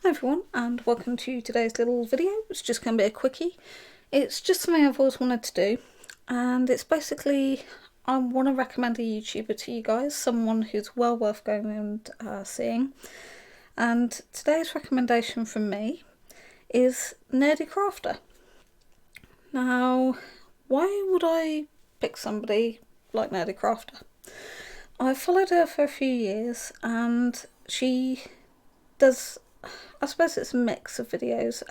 Hi everyone, and welcome to today's little video. It's just going to be a quickie. It's just something I've always wanted to do, and it's basically I want to recommend a YouTuber to you guys, someone who's well worth going and seeing. And today's recommendation from me is NerdECrafter. Now, why would I pick somebody like NerdECrafter? I've followed her for a few years, and she does, I suppose it's a mix of videos,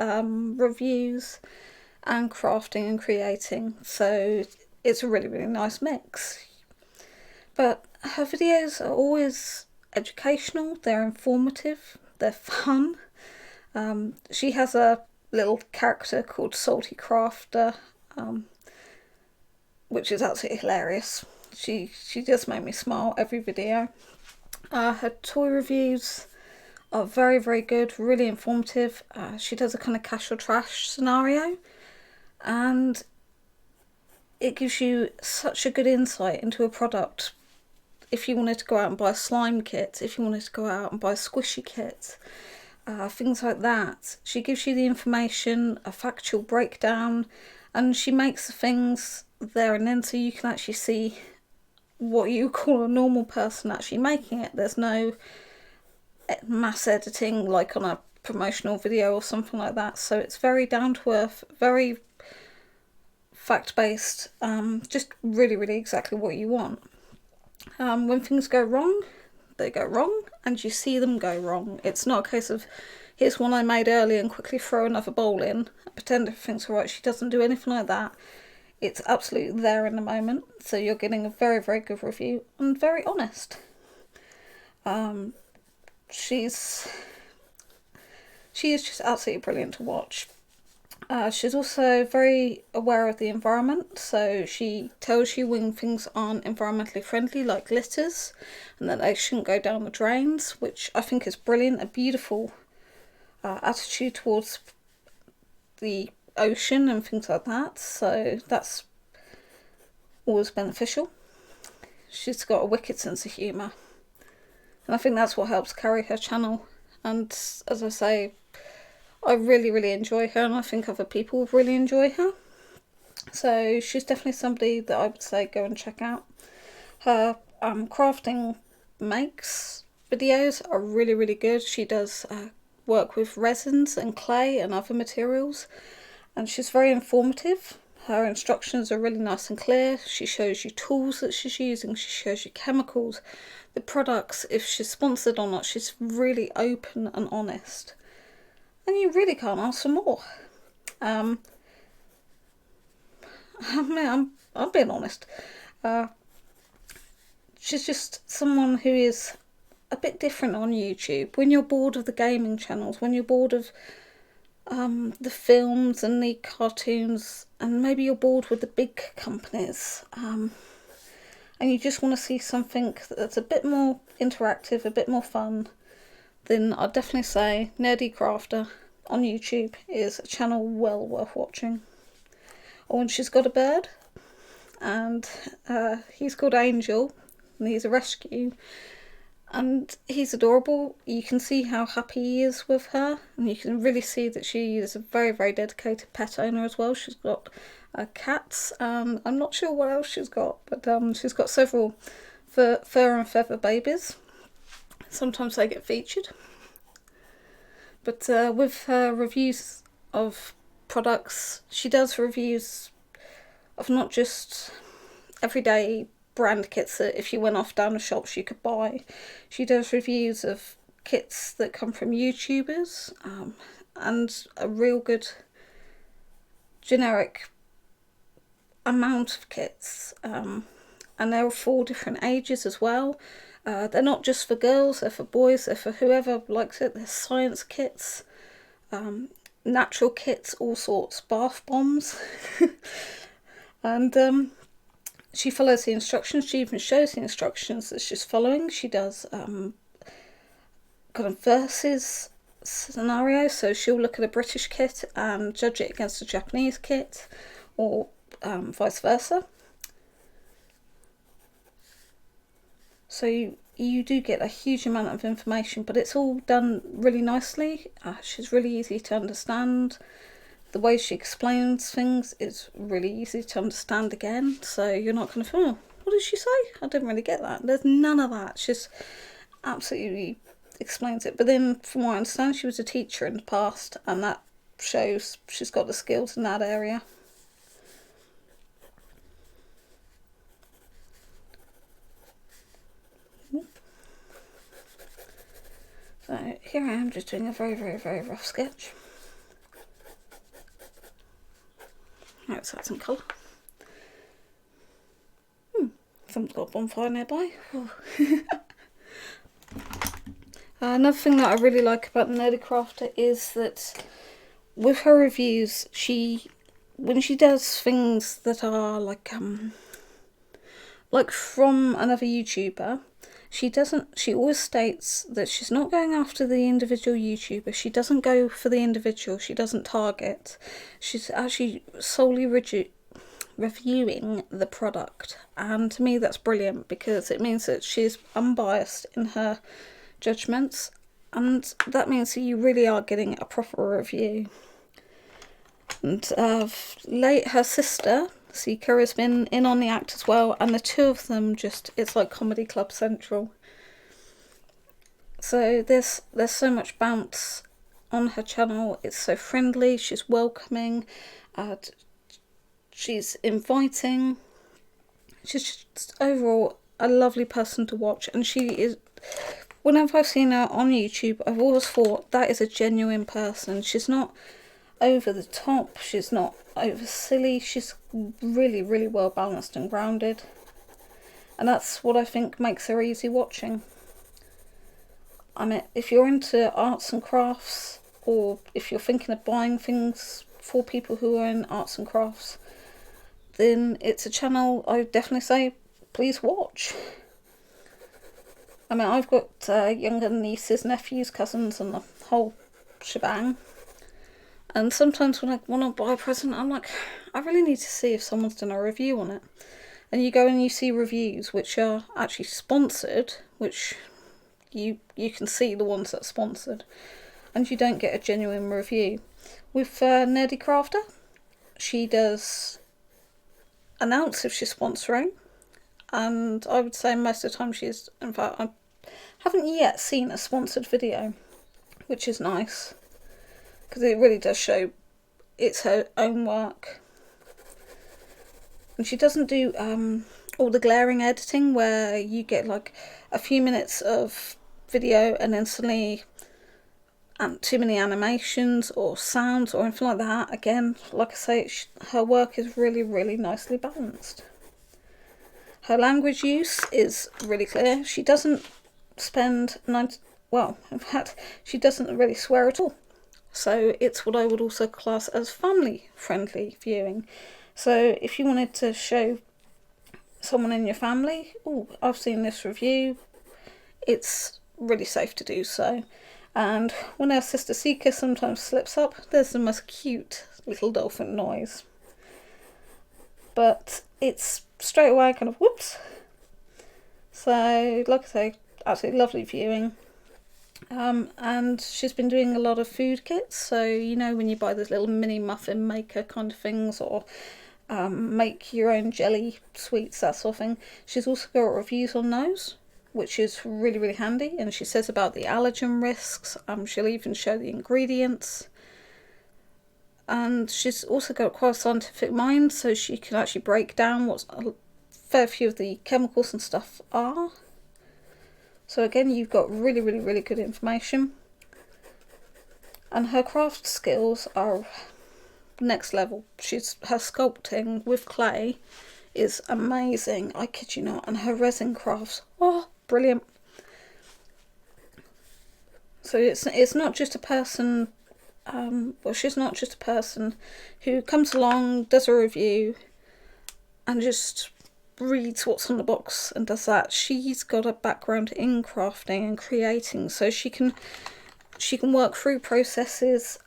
reviews and crafting and creating, so it's a really nice mix. But her videos are always educational, they're informative, they're fun. She has a little character called Salty Crafter, which is absolutely hilarious. She just made me smile every video. Her toy reviews are very good, really informative. She does a kind of cash or trash scenario, and it gives you such a good insight into a product. If you wanted to go out and buy a slime kit, if you wanted to go out and buy a squishy kit, things like that, she gives you the information, a factual breakdown, and she makes the things there and then so you can actually see what you call a normal person actually making it. There's no mass editing like on a promotional video or something like that, so it's very down to earth, very fact-based, just really exactly what you want. When things go wrong, they go wrong, and you see them go wrong. It's not a case of here's one I made earlier and quickly throw another bowl in and pretend everything's alright. She doesn't do anything like that. It's absolutely there in the moment, so you're getting a very good review and very honest. She is just absolutely brilliant to watch. She's also very aware of the environment, so she tells you when things aren't environmentally friendly, like litters, and that they shouldn't go down the drains, which I think is brilliant, a beautiful attitude towards the ocean and things like that, so that's always beneficial. She's got a wicked sense of humour, and I think that's what helps carry her channel. And as I say, I really enjoy her, and I think other people really enjoy her. So she's definitely somebody that I would say go and check out. Her crafting makes videos are really good. She does work with resins and clay and other materials, and she's very informative. Her instructions are really nice and clear. She shows you tools that she's using, she shows you chemicals, the products, if she's sponsored or not. She's really open and honest, and you really can't ask for more. I mean, I'm being honest. She's just someone who is a bit different on YouTube. When you're bored of the gaming channels, when you're bored of the films and the cartoons, and maybe you're bored with the big companies, and you just want to see something that's a bit more interactive, a bit more fun, then I'd definitely say NerdECrafter on YouTube is a channel well worth watching. Oh, and she's got a bird, and he's called Angel, and he's a rescue, and he's adorable. You can see how happy he is with her, and you can really see that she is a very dedicated pet owner as well. She's got cats, and I'm not sure what else she's got, but she's got several fur and feather babies. Sometimes they get featured. But with her reviews of products, she does reviews of not just everyday brand kits that if you went off down the shops you could buy. She does reviews of kits that come from YouTubers, and a real good generic amount of kits, and there are 4 different ages as well. They're not just for girls, they're for boys, they're for whoever likes it. There's science kits, natural kits, all sorts, bath bombs. And she follows the instructions. She even shows the instructions that she's following. She does kind of versus scenario, so she'll look at a British kit and judge it against a Japanese kit, or vice versa. So you do get a huge amount of information, but it's all done really nicely. She's really easy to understand. The way she explains things is really easy to understand again, so you're not kind of, oh, what did she say? I didn't really get that. There's none of that. She's absolutely explains it. But then, from what I understand, she was a teacher in the past, and that shows she's got the skills in that area. So here I am, just doing a very, very, very rough sketch. Let's add some colour. Someone's got a bonfire nearby. Another thing that I really like about the NerdECrafter is that with her reviews, when she does things that are like from another YouTuber, she always states that she's not going after the individual YouTuber. She doesn't go for the individual. She doesn't target. She's actually solely reviewing the product, and to me that's brilliant, because it means that she's unbiased in her judgments, and that means that you really are getting a proper review. And her sister Seeker has been in on the act as well, and the two of them it's like Comedy Club Central. So there's so much bounce on her channel. It's so friendly, she's welcoming, she's inviting. She's just overall a lovely person to watch, and she is, whenever I've seen her on YouTube, I've always thought that is a genuine person. She's not over the top, she's not over silly, she's really, really well balanced and grounded, and that's what I think makes her easy watching. I mean, if you're into arts and crafts, or if you're thinking of buying things for people who are in arts and crafts, then it's a channel I would definitely say please watch. I mean, I've got younger nieces, nephews, cousins, and the whole shebang. And sometimes when I want to buy a present, I'm like, I really need to see if someone's done a review on it. And you go and you see reviews which are actually sponsored, which you can see the ones that are sponsored, and you don't get a genuine review. With NerdECrafter, she does announce if she's sponsoring, and I would say most of the time she's, in fact, I haven't yet seen a sponsored video, which is nice, because it really does show it's her own work. And she doesn't do all the glaring editing where you get like a few minutes of video and then suddenly too many animations or sounds or anything like that. Again, like I say, her work is really, really nicely balanced. Her language use is really clear. She doesn't in fact, she doesn't really swear at all. So it's what I would also class as family-friendly viewing. So if you wanted to show someone in your family, oh, I've seen this review, it's really safe to do so. And when our sister Seeker sometimes slips up, there's the most cute little dolphin noise. But it's straight away kind of whoops. So, like I say, absolutely lovely viewing. And she's been doing a lot of food kits, so you know when you buy those little mini muffin maker kind of things, or make your own jelly sweets, that sort of thing. She's also got reviews on those, which is really, really handy, and she says about the allergen risks. She'll even show the ingredients, and she's also got quite a scientific mind, so she can actually break down what a fair few of the chemicals and stuff are. So again, you've got really, really, really good information. And her craft skills are next level. Her sculpting with clay is amazing, I kid you not. And her resin crafts, oh, brilliant. So it's not just a person, she's not just a person who comes along, does a review, and just reads what's on the box and does that. She's got a background in crafting and creating, so she can work through processes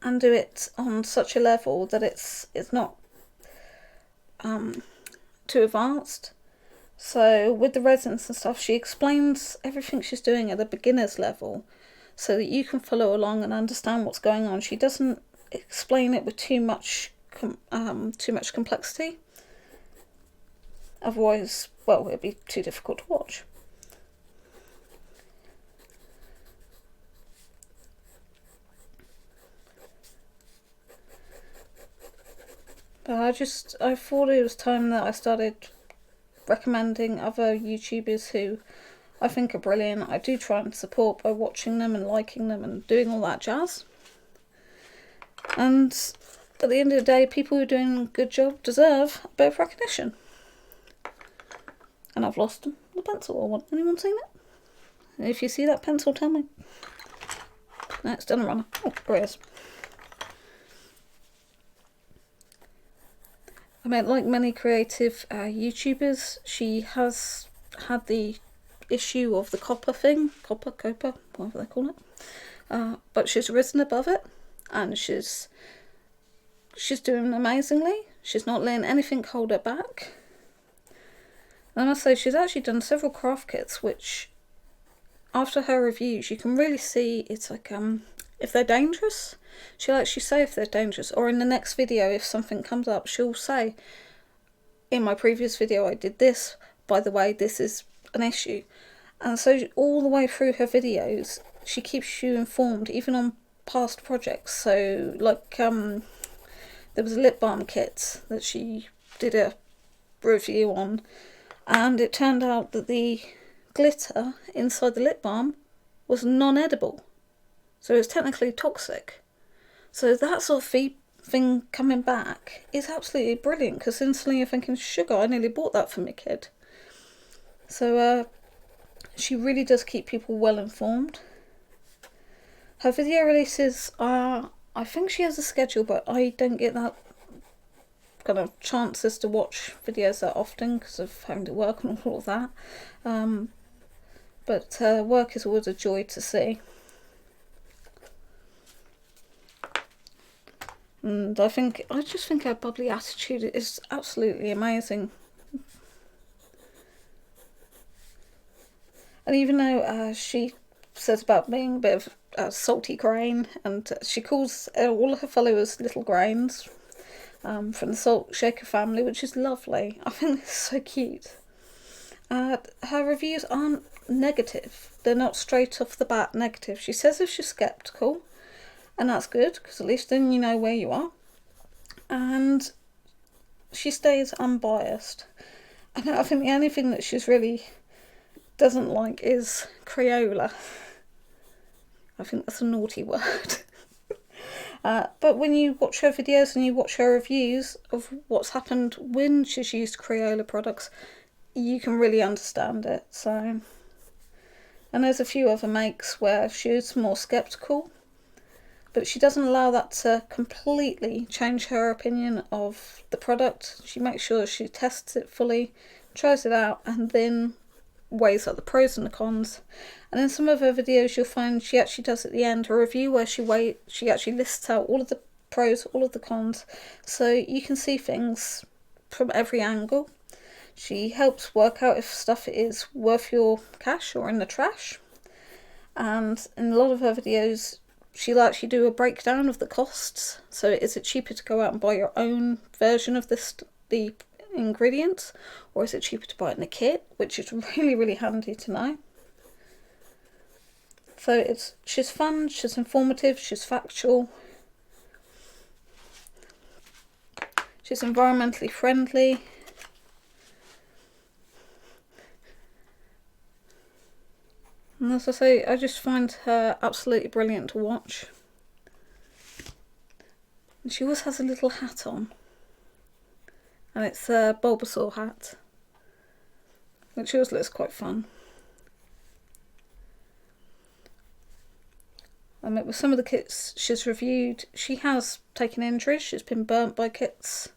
and do it on such a level that it's not too advanced, So with the resins and stuff, she explains everything she's doing at a beginner's level so that you can follow along and understand what's going on. She doesn't explain it with too much complexity. Otherwise, well, it'd be too difficult to watch. But I thought it was time that I started recommending other YouTubers who I think are brilliant. I do try and support by watching them and liking them and doing all that jazz. And at the end of the day, people who are doing a good job deserve a bit of recognition. And I've lost the pencil. I want anyone seen it? If you see that pencil, tell me. No, it's done a runner. Oh, there it is. I mean, like many creative YouTubers, she has had the issue of the copper thing, copper, whatever they call it. But she's risen above it, and she's doing amazingly. She's not letting anything hold her back. And I must say, she's actually done several craft kits, which, after her reviews, you can really see it's like if they're dangerous, she'll actually say if they're dangerous. Or in the next video, if something comes up, she'll say, in my previous video I did this, by the way, this is an issue. And so all the way through her videos, she keeps you informed, even on past projects. So like there was a lip balm kit that she did a review on, and it turned out that the glitter inside the lip balm was non-edible. So it's technically toxic. So that sort of thing coming back is absolutely brilliant, because instantly you're thinking, sugar, I nearly bought that for my kid. So she really does keep people well informed. Her video releases are, I think she has a schedule, but I don't get that kind of chances to watch videos that often because of having to work and all of that. But her work is always a joy to see. And I just think her bubbly attitude is absolutely amazing. And even though she says about being a bit of a salty grain, and she calls all of her followers little grains from the Salt Shaker family, which is lovely. I think it's so cute. Her reviews aren't negative. They're not straight off the bat negative. She says if she's sceptical, and that's good, because at least then you know where you are. And she stays unbiased. And I think the only thing that she's really doesn't like is Crayola. I think that's a naughty word. But when you watch her videos and you watch her reviews of what's happened when she's used Crayola products, you can really understand it. So, and there's a few other makes where she's more sceptical, but she doesn't allow that to completely change her opinion of the product. She makes sure she tests it fully, tries it out, and then weighs up the pros and the cons. And in some of her videos you'll find she actually does at the end a review where she actually lists out all of the pros, all of the cons, so you can see things from every angle. She helps work out if stuff is worth your cash or in the trash. And in a lot of her videos she'll actually do a breakdown of the costs. So is it cheaper to go out and buy your own version of the ingredients, or is it cheaper to buy it in a kit, which is really, really handy to know. So she's fun, she's informative, she's factual, she's environmentally friendly. And as I say, I just find her absolutely brilliant to watch. And she always has a little hat on. And it's a Bulbasaur hat, which always looks quite fun. With some of the kits she's reviewed, she has taken injuries. She's been burnt by kits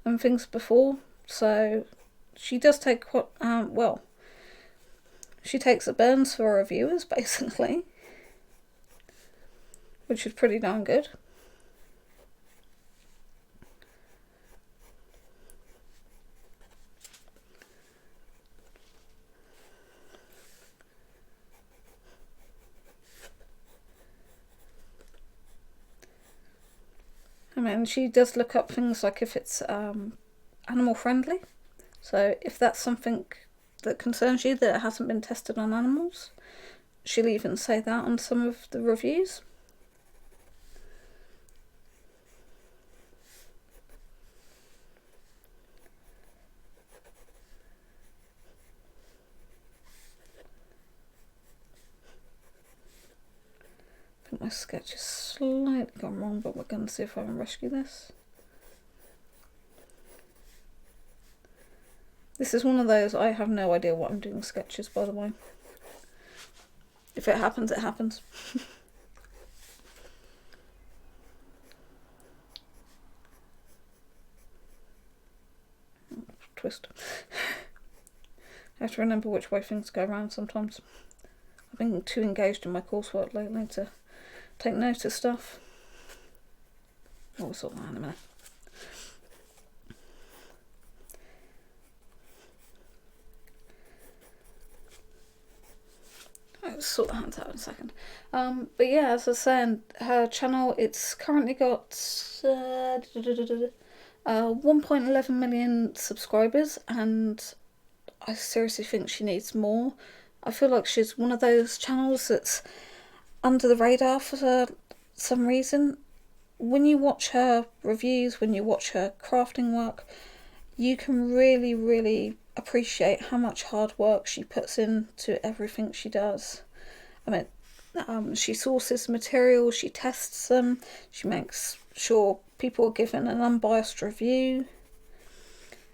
and things before. So she does take she takes the burns for her reviewers, basically, which is pretty darn good. I mean, she does look up things like if it's animal friendly. So if that's something that concerns you, that it hasn't been tested on animals, she'll even say that on some of the reviews. I think my sketch is slightly gone wrong, but we're going to see if I can rescue this. This is one of those, I have no idea what I'm doing sketches, by the way. If it happens, it happens. Twist. I have to remember which way things go around sometimes. I've been too engaged in my coursework lately to take note of stuff. We'll sort that out in a minute. I'll sort that out in a second. But yeah, as I was saying, her channel, it's currently got 1.11 million subscribers, and I seriously think she needs more. I feel like she's one of those channels that's under the radar for some reason. When you watch her reviews, when you watch her crafting work, you can really, really appreciate how much hard work she puts into everything she does. I mean, she sources materials, she tests them, she makes sure people are given an unbiased review,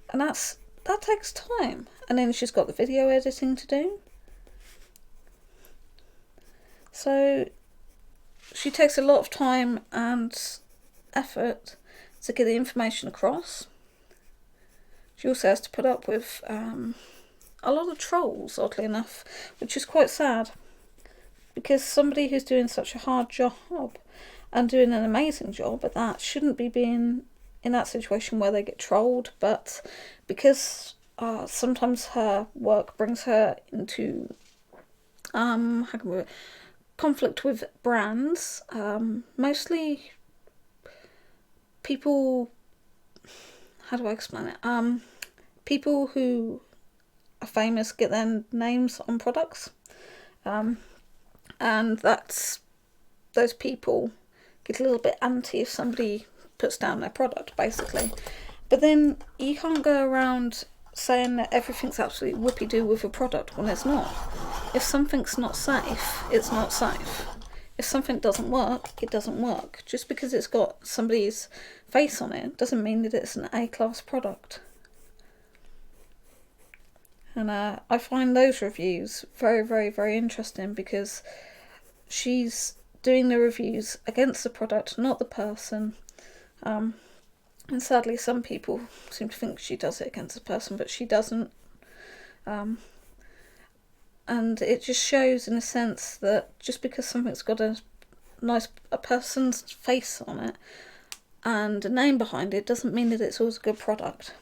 and that takes time. And then she's got the video editing to do. So she takes a lot of time and effort to get the information across. She also has to put up with a lot of trolls, oddly enough, which is quite sad, because somebody who's doing such a hard job and doing an amazing job at that shouldn't be being in that situation where they get trolled. But because sometimes her work brings her into conflict with brands, mostly people, how do I explain it? People who are famous get their names on products, and those people get a little bit anti if somebody puts down their product, basically. But then you can't go around saying that everything's absolutely whoopee-doo with a product when it's not. If something's not safe, it's not safe. If something doesn't work, it doesn't work. Just because it's got somebody's face on it doesn't mean that it's an A-class product. And I find those reviews very, very, very interesting, because she's doing the reviews against the product, not the person. And sadly, some people seem to think she does it against the person, but she doesn't. And it just shows, in a sense, that just because something's got a person's face on it and a name behind it doesn't mean that it's always a good product.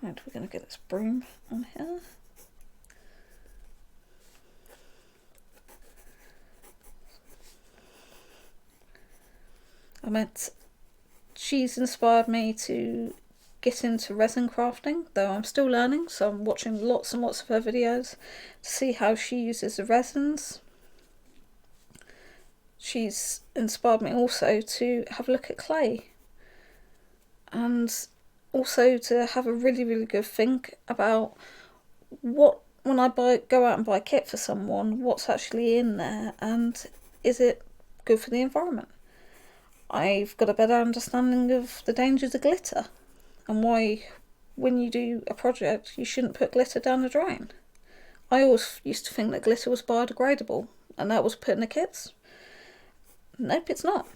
Right, we're going to get this broom on here. She's inspired me to get into resin crafting, though I'm still learning, so I'm watching lots and lots of her videos to see how she uses the resins. She's inspired me also to have a look at clay, and also to have a really, really good think about when I go out and buy a kit for someone, what's actually in there, and is it good for the environment? I've got a better understanding of the dangers of glitter, and why when you do a project you shouldn't put glitter down the drain. I always used to think that glitter was biodegradable and that was put in the kits. Nope, it's not.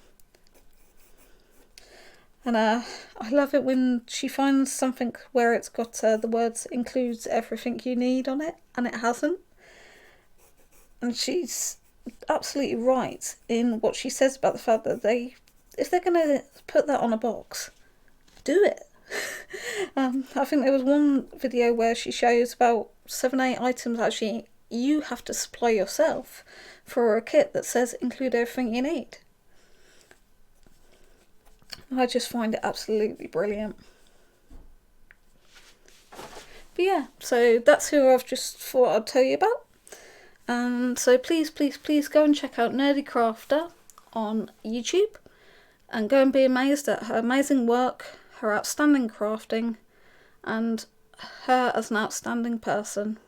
And I love it when she finds something where it's got the words "includes everything you need" on it, and it hasn't. And she's absolutely right in what she says about the fact that if they're going to put that on a box, do it. I think there was one video where she shows about 7-8 items actually you have to supply yourself for a kit that says include everything you need. I just find it absolutely brilliant. But yeah, so that's who I've just thought I'd tell you about. And so please go and check out NerdECrafter on YouTube and go and be amazed at her amazing work, her outstanding crafting, and her as an outstanding person.